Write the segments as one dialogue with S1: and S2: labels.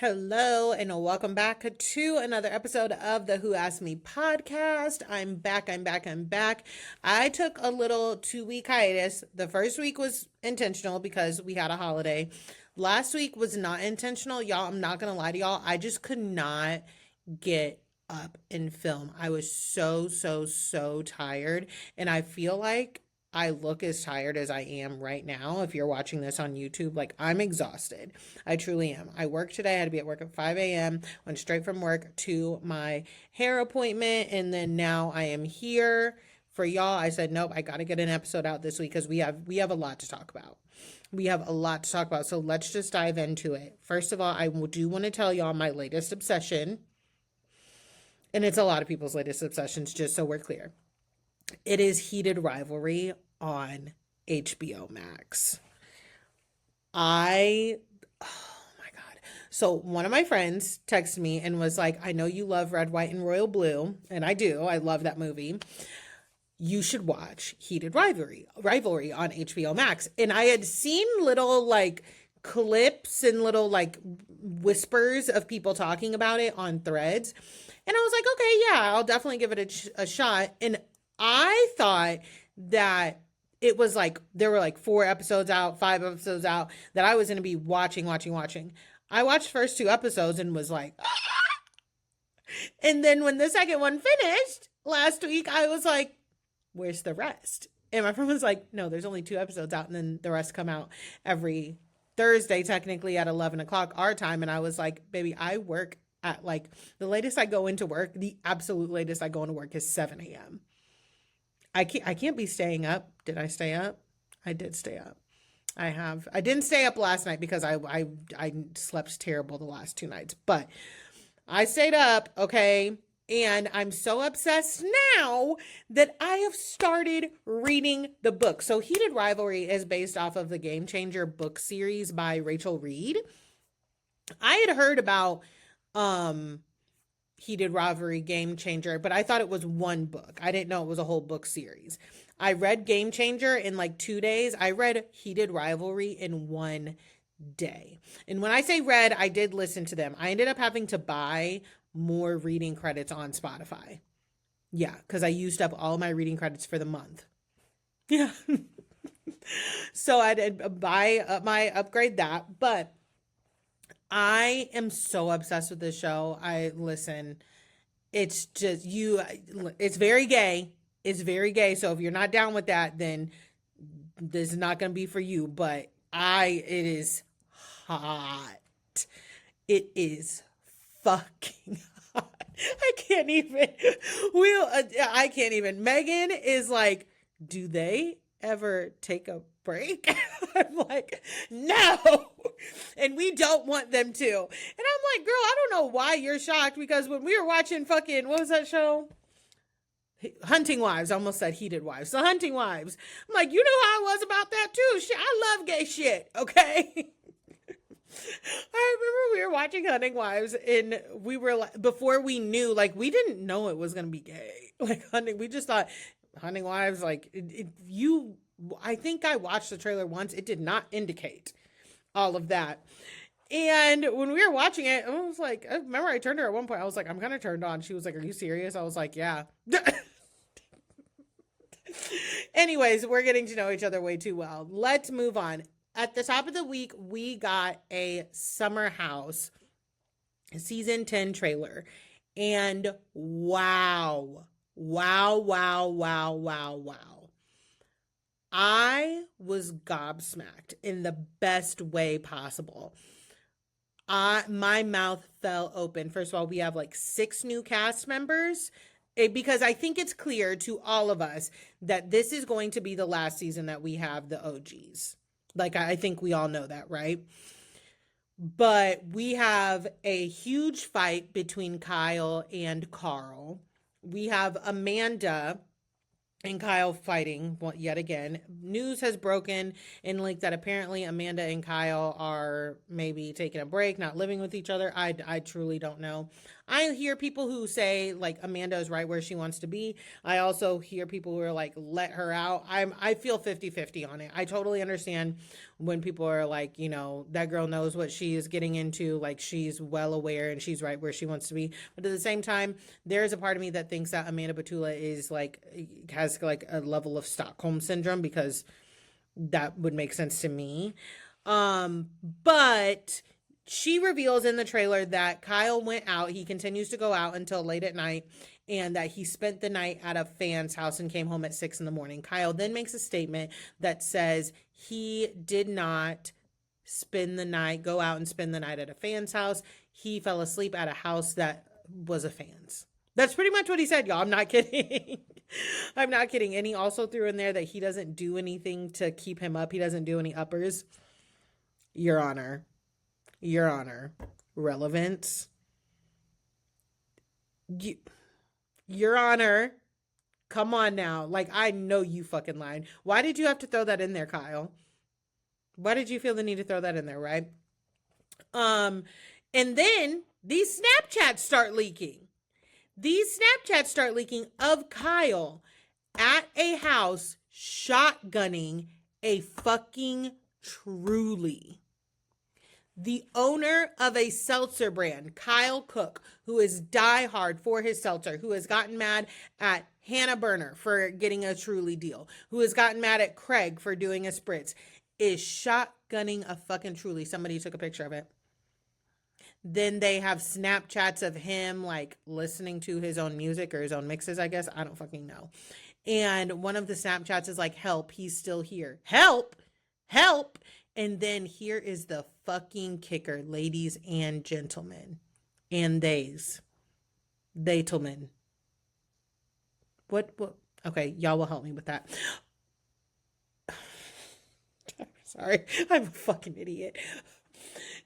S1: Hello, and welcome back to another episode of the Who Asked Me podcast. I'm back. I took a little 2 week hiatus. The first week was intentional because we had a holiday. Last week was not intentional. Y'all, I'm not going to lie to y'all. I just could not get up and film. I was so tired. And I feel like I look as tired as I am right now. If you're watching this on YouTube, like I'm exhausted. I truly am. I worked today. I had to be at work at 5 a.m. Went straight from work to my hair appointment. And then now I am here for y'all. I said, nope, I got to get an episode out this week because we have a lot to talk about. We have a lot to talk about. So let's just dive into it. First of all, I do want to tell y'all my latest obsession. And it's a lot of people's latest obsessions, just so we're clear. It is Heated Rivalry on HBO Max. Oh my God. So one of my friends texted me and was like, I know you love Red, White, and Royal Blue. And I do. I love that movie. You should watch Heated Rivalry on HBO Max. And I had seen little like clips and little like whispers of people talking about it on threads. And I was like, okay, yeah, I'll definitely give it a shot. And I thought that it was like there were like 4 episodes out, 5 episodes out that I was going to be watching. I watched the first 2 episodes and was like, and then when the second one finished last week, I was like, where's the rest? And my friend was like, no, there's only 2 episodes out, and then the rest come out every Thursday, technically at 11 o'clock our time. And I was like, baby, I work at like the latest I go into work, the absolute latest I go into work is 7 a.m. I can't be staying up. Did I stay up? I did stay up. I didn't stay up last night because I slept terrible the last 2 nights, but I stayed up, okay? And I'm so obsessed now that I have started reading the book. So Heated Rivalry is based off of the Game Changer book series by Rachel Reed. I had heard about Heated Rivalry Game Changer, but I thought it was one book. I didn't know it was a whole book series. I read Game Changer in like 2 days. I read Heated Rivalry in 1 day. And when I say read, I did listen to them. I ended up having to buy more reading credits on Spotify. Yeah, because I used up all my reading credits for the month. Yeah. So I did buy my upgrade that, but I am so obsessed with this show. It's just it's very gay. It's very gay. So if you're not down with that, then this is not going to be for you. But it is hot. It is fucking hot. I can't even. I can't even. Megan is like, do they ever take a break? I'm like, no. And we don't want them to. And I'm like, girl, I don't know why you're shocked, because when we were watching fucking, what was that show? Hunting Wives. I almost said Heated Wives. The Hunting Wives. I'm like, you know how I was about that too. Shit, I love gay shit, okay? I remember we were watching Hunting Wives and we were like, before we knew, like, we didn't know it was going to be gay. Like, we just thought Hunting Wives, like, I think I watched the trailer once. It did not indicate all of that. And when we were watching it, I was like, I remember I turned to her at one point. I was like, I'm kind of turned on. She was like, are you serious? I was like, yeah. Anyways, we're getting to know each other way too well. Let's move on. At the top of the week, we got a Summer House season 10 trailer. And wow. I was gobsmacked in the best way possible. My mouth fell open. First of all, we have like 6 new cast members, because I think it's clear to all of us that this is going to be the last season that we have the OGs. Like, I think we all know that, right? But we have a huge fight between Kyle and Carl. We have Amanda and Kyle fighting yet again. News has broken and leaked that apparently Amanda and Kyle are maybe taking a break, not living with each other. I truly don't know. I hear people who say like Amanda is right where she wants to be. I also hear people who are like, let her out. I feel 50-50 on it. I totally understand when people are like, you know, that girl knows what she is getting into, like she's well aware and she's right where she wants to be. But at the same time, there's a part of me that thinks that Amanda Batula is like, has like a level of Stockholm syndrome, because that would make sense to me. But she reveals in the trailer that Kyle went out. He continues to go out until late at night, and that he spent the night at a fan's house and came home at 6 in the morning. Kyle then makes a statement that says he did not go out and spend the night at a fan's house. He fell asleep at a house that was a fan's. That's pretty much what he said, y'all. I'm not kidding. I'm not kidding. And he also threw in there that he doesn't do anything to keep him up. He doesn't do any uppers. Your Honor. Your Honor. Relevance. Your Honor. Come on now. Like, I know you fucking lied. Why did you have to throw that in there, Kyle? Why did you feel the need to throw that in there, right? And then these Snapchats start leaking. These Snapchats start leaking of Kyle at a house shotgunning a fucking Truly. The owner of a seltzer brand, Kyle Cook, who is diehard for his seltzer, who has gotten mad at Hannah Berner for getting a Truly deal, who has gotten mad at Craig for doing a spritz, is shotgunning a fucking Truly. Somebody took a picture of it. Then they have Snapchats of him like listening to his own music or his own mixes, I guess. I don't fucking know. And one of the Snapchats is like, help, he's still here. Help, help. And then here is the fucking kicker, ladies and gentlemen. And theytlemen. What? Okay, y'all will help me with that. Sorry, I'm a fucking idiot.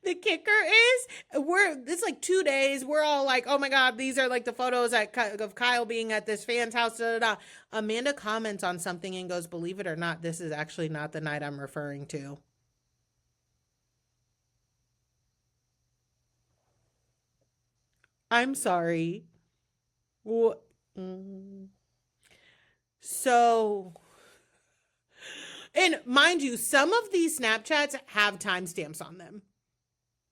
S1: The kicker is, it's like 2 days. We're all like, oh my God, these are like the photos of Kyle being at this fan's house. Da, da, da. Amanda comments on something and goes, believe it or not, this is actually not the night I'm referring to. I'm sorry. So, and mind you, some of these Snapchats have timestamps on them.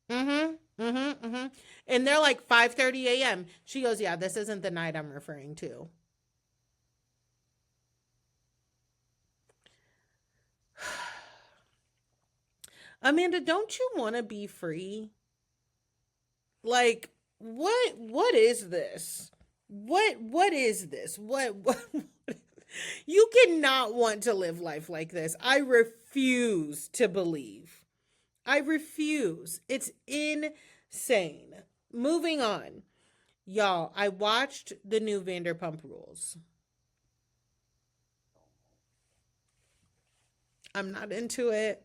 S1: And they're like 5:30 a.m. She goes, yeah, this isn't the night I'm referring to. Amanda, don't you want to be free? Like, what is this? What is this? What You cannot want to live life like this. I refuse to believe. I refuse. It's insane. Moving on. Y'all, I watched the new Vanderpump Rules. I'm not into it.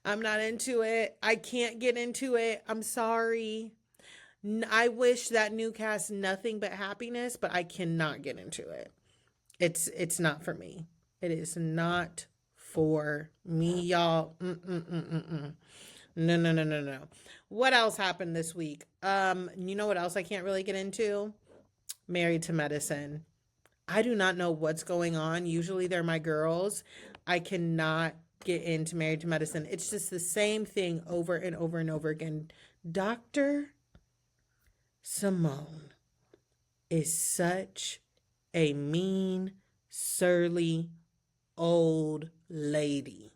S1: I'm not into it. I can't get into it. I'm sorry. I wish that new cast nothing but happiness, but I cannot get into it. It's not for me. It is not for me, y'all. No. What else happened this week? You know what else I can't really get into? Married to Medicine. I do not know what's going on. Usually they're my girls. I cannot get into Married to Medicine. It's just the same thing over and over and over again. Dr. Simone is such a mean, surly, old lady.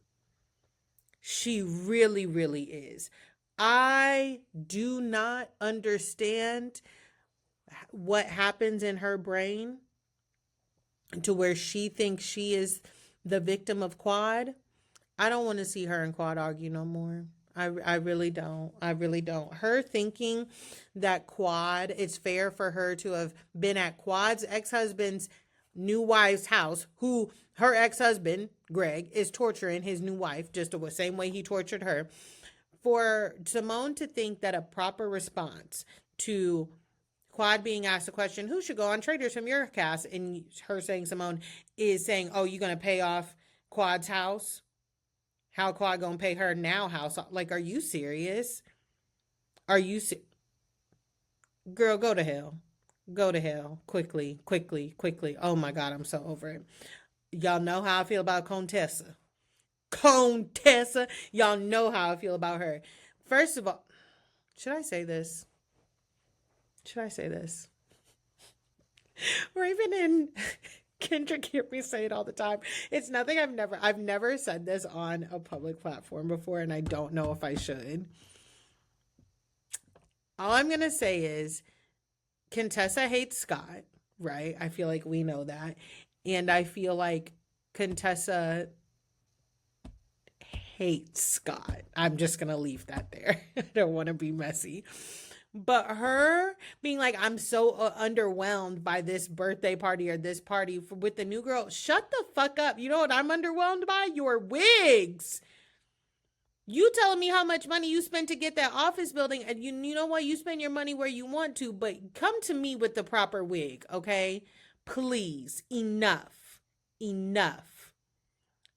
S1: She really, really is. I do not understand what happens in her brain to where she thinks she is the victim of Quad. I don't want to see her and Quad argue no more. I really don't. I really don't. Her thinking that Quad, it's fair for her to have been at Quad's ex-husband's new wife's house, who her ex-husband, Greg, is torturing his new wife just the same way he tortured her. For Simone to think that a proper response to Quad being asked the question, who should go on Traders from your cast? And her saying, Simone, is saying, oh, you going to pay off Quad's house? How Quad gonna pay her now house? Like, are you serious? Are you Girl, go to hell. Go to hell. Quickly, quickly, quickly. Oh my God, I'm so over it. Y'all know how I feel about Contessa. Contessa. Y'all know how I feel about her. First of all, should I say this? Should I say this? Raven and Kendrick hear me say it all the time. It's nothing I've never said this on a public platform before, and I don't know if I should. All I'm gonna say is Contessa hates Scott, right? I feel like we know that. And I feel like Contessa hates Scott. I'm just going to leave that there. I don't want to be messy. But her being like, I'm so underwhelmed by this birthday party or this party with the new girl, shut the fuck up. You know what I'm underwhelmed by? Your wigs. You telling me how much money you spent to get that office building, and you know what? You spend your money where you want to, but come to me with the proper wig, okay? Please. Enough. Enough.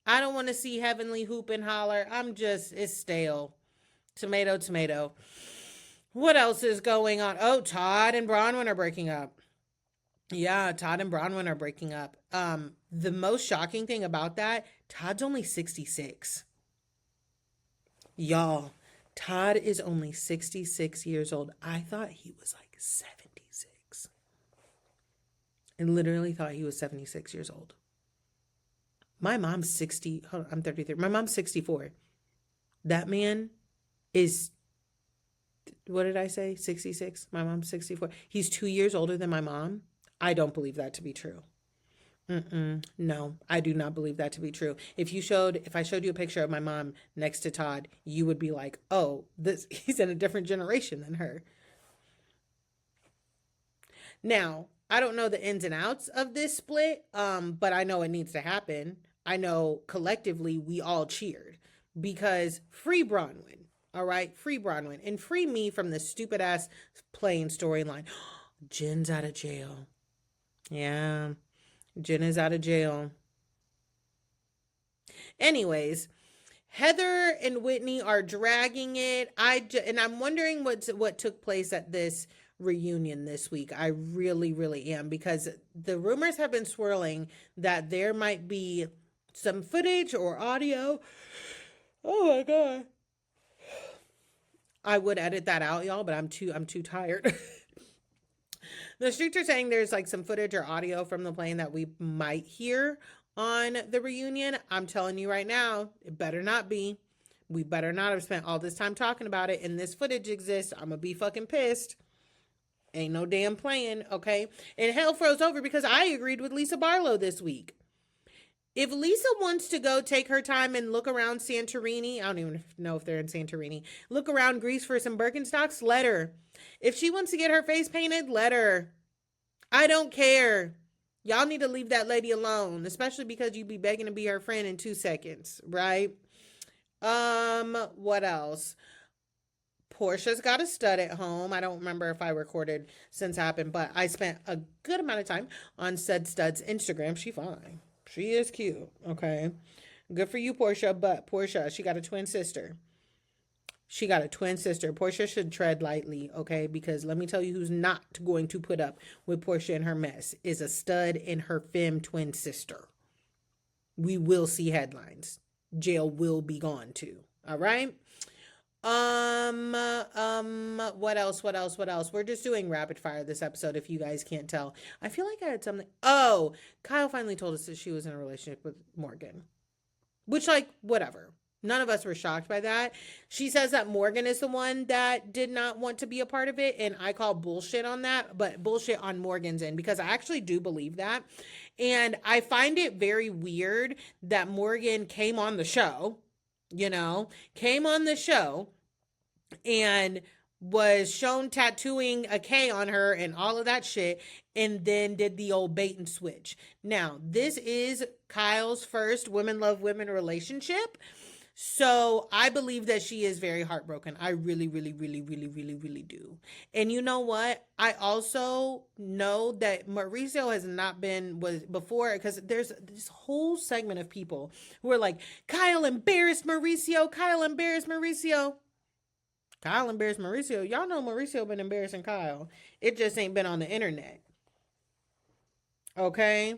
S1: I don't want to see Heavenly hoop and holler. It's stale. Tomato, tomato. What else is going on? Oh, Todd and Bronwyn are breaking up. Yeah, Todd and Bronwyn are breaking up. The most shocking thing about that, Todd's only 66. Y'all, Todd is only 66 years old. I thought he was like 76. I literally thought he was 76 years old. My mom's 60. Hold on, I'm 33. My mom's 64. That man is, what did I say? 66. My mom's 64. He's 2 years older than my mom. I don't believe that to be true. No, I do not believe that to be true. If I showed you a picture of my mom next to Todd, you would be like, "Oh, he's in a different generation than her." Now, I don't know the ins and outs of this split, but I know it needs to happen. I know collectively we all cheered because free Bronwyn, all right, free Bronwyn, and free me from the stupid ass plane storyline. Jen's out of jail. Yeah. Jen is out of jail. Anyways, Heather and Whitney are dragging it. And I'm wondering what took place at this reunion this week. I really, really am, because the rumors have been swirling that there might be some footage or audio. Oh my God. I would edit that out, y'all, but I'm too tired. The streets are saying there's like some footage or audio from the plane that we might hear on the reunion. I'm telling you right now, it better not be. We better not have spent all this time talking about it and this footage exists. I'm gonna be fucking pissed. Ain't no damn playing, okay? And hell froze over because I agreed with Lisa Barlow this week. If Lisa wants to go take her time and look around Santorini, I don't even know if they're in Santorini, look around Greece for some Birkenstocks, let her. If she wants to get her face painted, let her. I don't care. Y'all need to leave that lady alone, especially because you be begging to be her friend in 2 seconds, right? What else? Portia's got a stud at home. I don't remember if I recorded since happened, but I spent a good amount of time on said stud's Instagram. She fine. She is cute, okay? Good for you, Portia, but Portia, she got a twin sister. She got a twin sister. Portia should tread lightly, okay? Because let me tell you who's not going to put up with Portia and her mess is a stud and her femme twin sister. We will see headlines. Jail will be gone too. All right? What else? We're just doing rapid fire this episode if you guys can't tell. I feel like I had something. Oh, Kyle finally told us that she was in a relationship with Morgan. Which, like, whatever. None of us were shocked by that. She says that Morgan is the one that did not want to be a part of it, and I call bullshit on that, but bullshit on Morgan's end, because I actually do believe that. And I find it very weird that Morgan came on the show, came on the show and was shown tattooing a K on her and all of that shit, and then did the old bait and switch. Now, this is Kyle's first women love women relationship. So I believe that she is very heartbroken. I really, really, really, really, really, really do. And you know what? I also know that Mauricio was before, because there's this whole segment of people who are like, Kyle embarrassed Mauricio. Kyle embarrassed Mauricio. Kyle embarrassed Mauricio. Y'all know Mauricio been embarrassing Kyle. It just ain't been on the internet. Okay?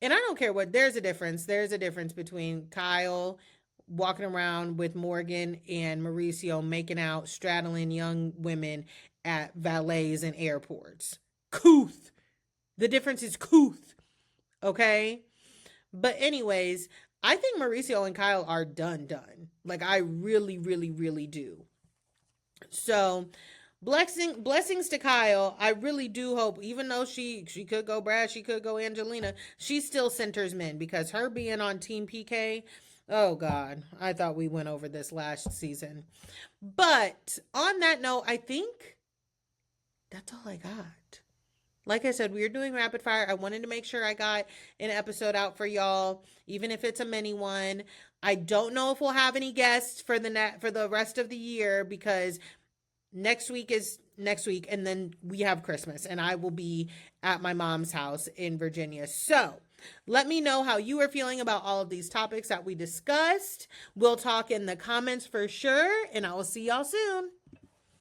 S1: And I don't care what, there's a difference. There's a difference between Kyle walking around with Morgan and Mauricio making out, straddling young women at valets and airports. Couth. The difference is couth. Okay? But anyways, I think Mauricio and Kyle are done. Like I really, really, really do. So blessings to Kyle. I really do hope, even though she could go Brad, she could go Angelina, she still centers men because her being on Team PK, oh God, I thought we went over this last season. But on that note, I think that's all I got. Like I said, we are doing rapid fire. I wanted to make sure I got an episode out for y'all, even if it's a mini one. I don't know if we'll have any guests for the rest of the year because next week is next week, and then we have Christmas, and I will be at my mom's house in Virginia. So let me know how you are feeling about all of these topics that we discussed. We'll talk in the comments for sure, and I will see y'all soon.